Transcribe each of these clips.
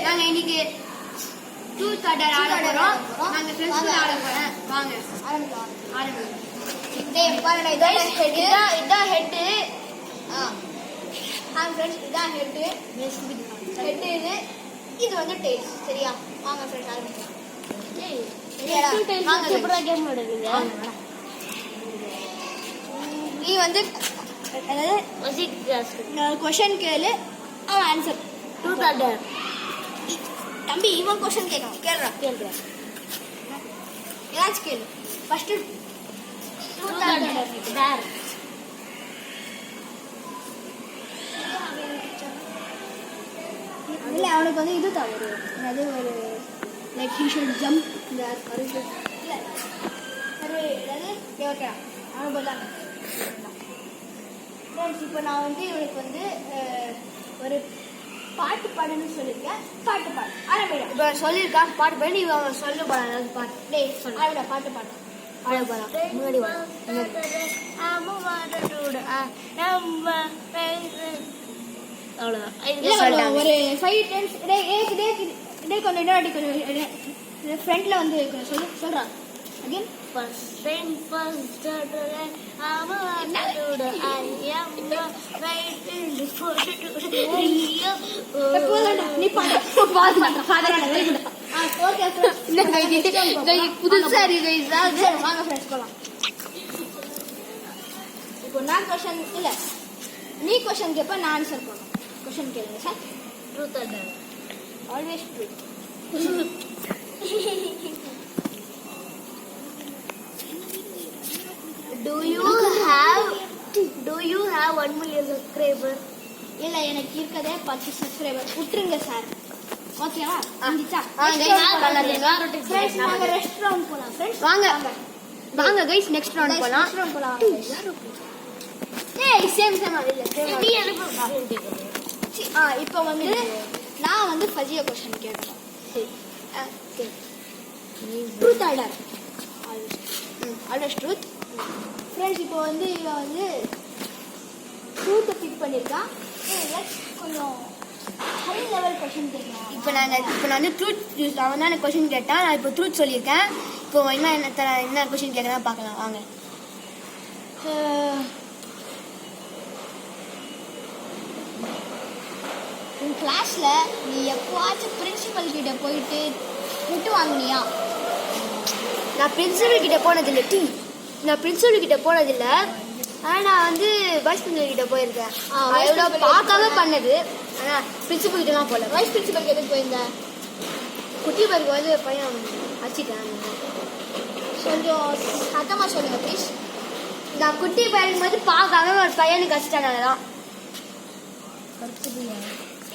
நாங்க இன்னைக்கு truth or dare ஆட போறோம். நாங்க ஃப்ரெண்ட்ஸ் கூட ஆட போறோம். வாங்க ஆரம்பிக்கலாம். டேய் பாருடா இதான் ஹெட். ஃப்ரெண்ட்ஸ் இதான் ஹெட். இது வந்து டேல். சரியா? வாங்க ஃப்ரெண்ட்ஸ் ஆரம்பிக்கலாம். வாங்க எப்பறம் கேம் ஆடுவீங்க? நீ வந்து क्वेश्चन கேளு, அவன் ஆன்சர். Truth or dare. தம்பி இவன் क्वेश्चन கேட்கணும். கேளுடா. யாச் கேளு. First truth or dare. இல்ல அவனுக்கு வந்து இது தவறு. அது ஒரு like he should jump there or இல்ல அது ஓகே அவன் போலாம். ஃப்ரெண்ட்ஸ் இப்போ நான் வந்து இவனுக்கு வந்து ஒரு பாட்டு பாடுன்னு சொல்லியிருக்கேன். பாட்டு பாடு ஆரம்பிடா. இப்போ சொல்லியிருக்கான் பாட்டு பாடு. இவன் சொல்ல போறான். அது பாட்டு டேய் ஆரம்பிடா. பாட்டு பாடு ஆட போறான். முன்னாடி வா. அவ்வளோதான். ஒரு 5 டைம்ஸ் டே கொஞ்சம் இன்னொரு கொஞ்சம் ஃப்ரண்ட்ல வந்து சொல்றான். Again first thing first I'm a I am waiting for நீ பாடு பண்ற father very good. Okay friends புதுசா இருக்கு गाइस. வாங்க फ्रेंड्स போலாம். இப்போ நான் क्वेश्चन இல்ல நீ क्वेश्चन கேப்ப நான் ஆன்சர் பண்ணனும். क्वेश्चन கேளுங்க sir. Truth or dare? Always truth. Do you have 1 million subscriber? இல்ல எனக்கு இருக்கதே 10 subscriber. விட்டுருங்க சார். ஓகேவா? வந்துச்சா? फ्रेंड्स நாங்க ரெஸ்டாரன்ட் போலாம். फ्रेंड्स வாங்க गाइस நெக்ஸ்ட் ரவுண்ட் போலாம். ஏய் சேம் இல்ல நீ அனுப்பு. இப்போ வந்து நான் வந்து ஃபஜியா क्वेश्चन கேட்றேன். சரி. Truth or dare? Always truth. Friends இப்போ வந்து இவன் வந்து ட்ரூத்தை பிக் பண்ணியிருக்கான். கொஞ்சம் ஹை லெவல் கொஷின் கேட்கலாம். இப்போ நான் வந்து ட்ரூத் அவன் தான் எனக்கு கொஷின் கேட்டான். நான் இப்போ ட்ரூத் சொல்லியிருக்கேன். இப்போ என்ன கொஷின் கேட்கலாம் பார்க்கலாம் வாங்க. உன் கிளாஸ்ல நீ எப்போவாச்சும் பிரின்சிபல் கிட்ட போயிட்டு விட்டு வாங்கினியா? நான் பிரின்சிபல் கிட்ட போனதில்லை. நான் பிரின்சிபல் கிட்ட போனதில்ல. ஆனால் நான் வந்து வைஸ் பிரின்சிபல் கிட்ட போயிருக்கேன். எவ்வளோ பார்க்காம பண்ணது. ஆனால் பிரின்சிபல் கிட்டலாம் போகல. வைஸ் பிரின்சிபல் கிட்ட போயிருந்தேன். குட்டி பருக்கு வந்து பையன் வச்சுட்டேன். கொஞ்சம் சத்தமாக சொல்லுங்க ப்ளீஸ். நான் குட்டி பையனுக்கு வந்து பார்க்காம ஒரு பையனுக்கு வச்சுட்டேன். தான்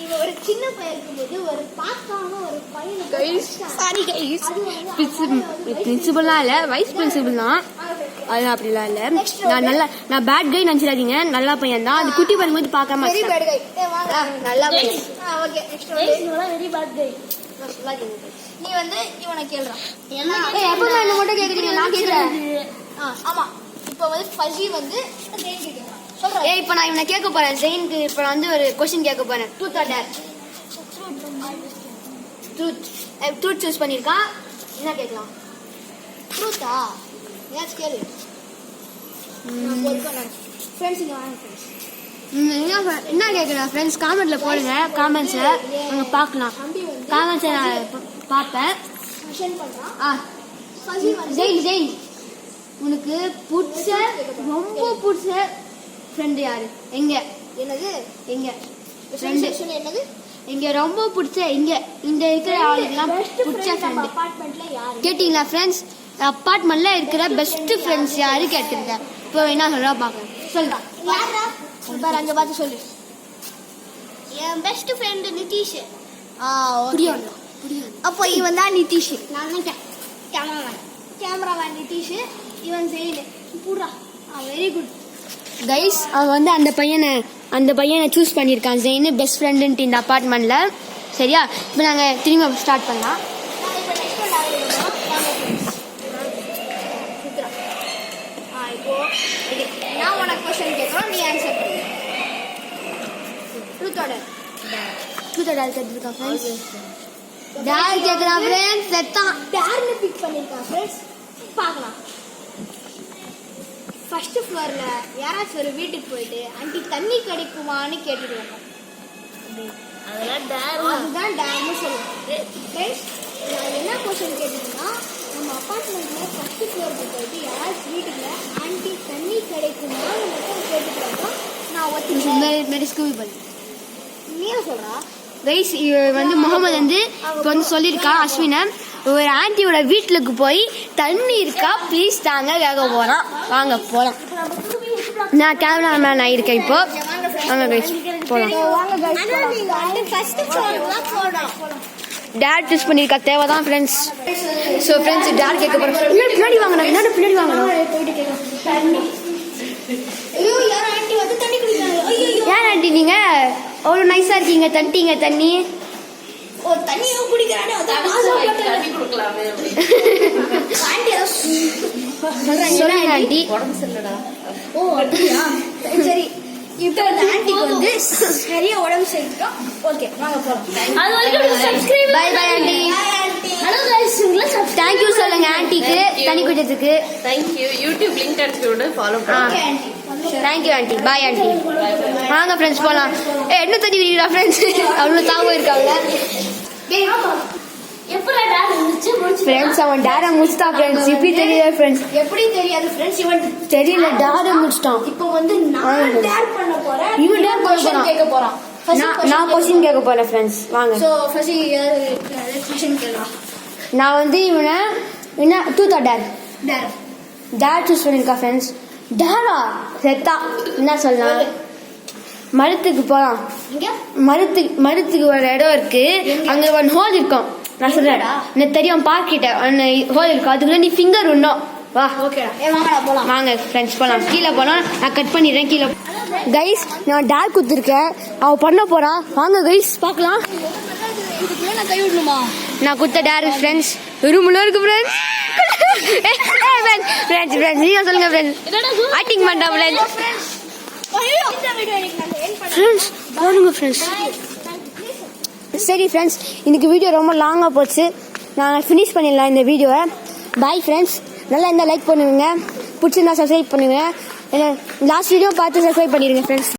இவன் ஒரு சின்ன பையன் இருக்கும்போது ஒரு பார்க்காம ஒரு பையனுக்கு பிரின்சிபல்லாம் இல்ல வைஸ் பிரின்சிபல் தான். அது அப்படிலாம் இல்ல. நான் பேட் கை நினைச்சிடாதீங்க. நல்ல பையன் தான். அது குட்டி பையன் போது பார்க்காம வெரி பேட் கை. நல்லா பையன். Okay next very bad guy. நீ வந்து இவனை கேளுடா. எப்ப என்ன மட்டும் கேக்குறீங்க? நான் கேக்குறேன். ஆமா இப்போ வந்து ஃபஜி வந்து கேக்குறேன். ஏய் இப்போ நான் இவனை கேட்க போறேன். ஜெயினுக்கு இப்போ நான் வந்து ஒரு क्वेश्चन கேட்க போறேன். Truth or dare? Truth choose பண்ணிருக்கான். என்ன கேட்கலாம்? ட்ரூத்தா? எஸ் கேளு. நான் போறேன். फ्रेंड्स இங்க வாங்க फ्रेंड्स. என்ன கேட்கலாம் फ्रेंड्स கமெண்ட்ல போடுங்க. கமெண்ட்ஸ்ல அங்க பார்க்கலாம். கமெண்ட்ஸ் நான் பாப்பேன். क्वेश्चन பண்றான். ஃபஜி ஜெயின் உனக்கு ரொம்ப பிடிச்ச ஃப்ரெண்ட் யாரு? எங்க? என்னது? எங்க ஃப்ரெண்ட்? என்னது? எங்க ரொம்ப பிடிச்ச இங்க இருக்கிற ஆளுங்கலாம் பிடிச்ச ஃப்ரெண்ட் அபார்ட்மெண்ட்ல யாரு கேட்டிங்களா फ्रेंड्स? அபார்ட்மெண்ட்ல இருக்கிற பெஸ்ட் ஃப்ரெண்ட்ஸ் யாரு கேட்டிருக்கேன். இப்போ என்ன சொல்றா பாக்கலாம். சொல்றா யாரா? பாரு அங்க பார்த்து சொல்லு. என் பெஸ்ட் ஃப்ரெண்ட் நிதிஷ். புரியாது. அப்போ இவன் தான் நிதிஷ். நான் கேமராமேன் நிதிஷ். இவன் ஜெயின். பூரா வெரி குட் கைஸ். அவன் வந்து அந்த பையனை சூஸ் பண்ணியிருக்கான். ஜெயின் பெஸ்ட் ஃப்ரெண்டுன்ட்டு இந்த அப்பார்ட்மெண்ட்ல. சரியா? இப்போ நாங்கள் திரும்ப ஸ்டார்ட் பண்ணலாம். இப்போ நான் உனக்கு क्वेश्चन கேட்கணும், நீ ஆன்சர் பண்ணு. Truth or dare? Truth or dare கேட்டிருக்கான் ஃப்ரெண்ட்ஸ். டேர் கேக்குறான் ஃப்ரெண்ட்ஸ். செத்தான். டேர்னு பிக் பண்ணிருக்கான் ஃப்ரெண்ட்ஸ். பார்க்கலாம். ஃபர்ஸ்ட் ஃப்ளோர்ல யாராச்சும் ஒரு வீட்டுக்கு போயிட்டு ஆண்டி தண்ணி கிடைக்குமான்னு கேட்டுட்டு வந்தோம். அதுதான் டேர்னு சொல்லுவோம். ஃப்ரெண்ட்ஸ் நான் என்ன கொஸ்டின் கேட்டுட்டேன்னா, நம்ம அப்பார்ட்மெண்ட்ல ஃபர்ஸ்ட் ஃப்ளோருக்கு போயிட்டு யாராச்சும் வீட்டுல ஆண்டி தண்ணி கிடைக்குமான்னு மட்டும் கேட்டுட்டு வந்தோம். நான் ஒத்துக்கிறேன். மேரி ஸ்கூல் பண்ணு. நீயே சொல்றா. கைஸ் வந்து முகமது வந்து இப்போ வந்து சொல்லியிருக்கா அஸ்வினை, ஒரு ஆன்ட்டியோட வீட்டுக்கு போய் தண்ணி இருக்கா ப்ளீஸ் தாங்க கேட்க போறான். வாங்க போலாம். நான் கேமராமேன் ஆயிருக்கேன் இப்போ. வாங்க கைஸ் போலாம். டேட் சூஸ் பண்ணியிருக்கா தேவைதான் ஃப்ரெண்ட்ஸ். ஸோ ஃப்ரெண்ட்ஸ் டேட் கேட்க போறோம். பின்னாடி வாங்கணும், என்னோட பின்னாடி வாங்கணும். ஏன் ஆண்டி நீங்க அவ்வளோ நைஸா இருக்கீங்க, தட்டிங்க தண்ணி சொல்லுங்க ஆண்டி. சரி இப்போ அந்த ஆண்டிக்கு வந்து சரியா உடம்பு சரிக்கா. ஓகே வாங்க போலாம். By by aunty. தேங்க்யூ சொல்லுங்க ஆண்டிக்கு தண்ணி குடிச்சதுக்கு. தேங்க்யூ. யூடியூப் லிங்க் அடிச்சு ஃபாலோ பண்ணுங்க. Thank you aunty. Bye aunty. வாங்க ஃப்ரெண்ட்ஸ் போலாம். என்ன தண்ணி குடிக்கிறா ஃப்ரெண்ட்ஸ், அவ்வளோ தாகம் இருக்காங்க ஃப்ரெண்ட்ஸ். அவன் டேரை முடிச்சிட்டான் ஃப்ரெண்ட்ஸ். எப்படி தெரியல ஃப்ரெண்ட்ஸ், எப்படி தெரியாது ஃப்ரெண்ட்ஸ், இவன் தெரியல டேரை முடிச்சிட்டான். இப்போ வந்து நான் டேர் பண்ண போறேன். இவன் டேர் பண்ண போறான். கேட்க போறான். நான் கொஸ்டின் கேட்க போறேன் ஃப்ரெண்ட்ஸ். வாங்க. சோ ஃபர்ஸ்ட் क्वेश्चन கேளா. நான் வந்து இவனை என்ன truth or dare dare dare choose பண்ணிருக்கா ஃப்ரெண்ட்ஸ். டேரா செத்தா என்ன சொல்லலாம். மரத்துக்கு போலாம். இங்க மரத்துக்கு ஒரு இடம் இருக்கு, அங்க ஒரு ஹோல் இருக்கும். நான் சொல்றேன் எனக்கு தெரியும், பார்க்கிட்ட ஹோல் இருக்கும், அதுக்குள்ள நீ ஃபிங்கர் உண்ணும். வா ஓகேடா. வாங்கடா போலாம். வாங்க ஃப்ரெண்ட்ஸ் போலாம். கீழே போலாம், நான் கட் பண்ணிடுறேன் கீழே. கைஸ் நான் டேர் குடுத்துருக்கேன், அவ பண்ண போறா. வாங்க கைஸ் பார்க்கலாம். இதுக்குள்ள நான் கை விடணுமா? நான் குடுத்த டேர் ஃப்ரெண்ட்ஸ் ரூம்ல இருக்கு ஃப்ரெண்ட்ஸ். ஃப்ரெண்ட்ஸ் நீங்க சொல்லுங்க ஃப்ரெண்ட்ஸ். ஆக்டிங் பண்ணா ஃப்ரெண்ட்ஸ். இந்த வீடியோ எனக்கு நான் எண்ட் பண்ணேன் ஃப்ரெண்ட்ஸ் பாருங்க ஃப்ரெண்ட்ஸ். சரி ஃப்ரெண்ட்ஸ், இன்னைக்கு வீடியோ ரொம்ப லாங்காக போச்சு. நான் ஃபினிஷ் பண்ணிடலாம் இந்த வீடியோவை. Bye friends. நல்லா இருந்தால் லைக் பண்ணுவீங்க, பிடிச்சிருந்தா சப்ஸ்கிரைப் பண்ணுவீங்க. லாஸ்ட் வீடியோ பார்த்து சப்ஸ்கிரைப் பண்ணிடுங்க ஃப்ரெண்ட்ஸ்.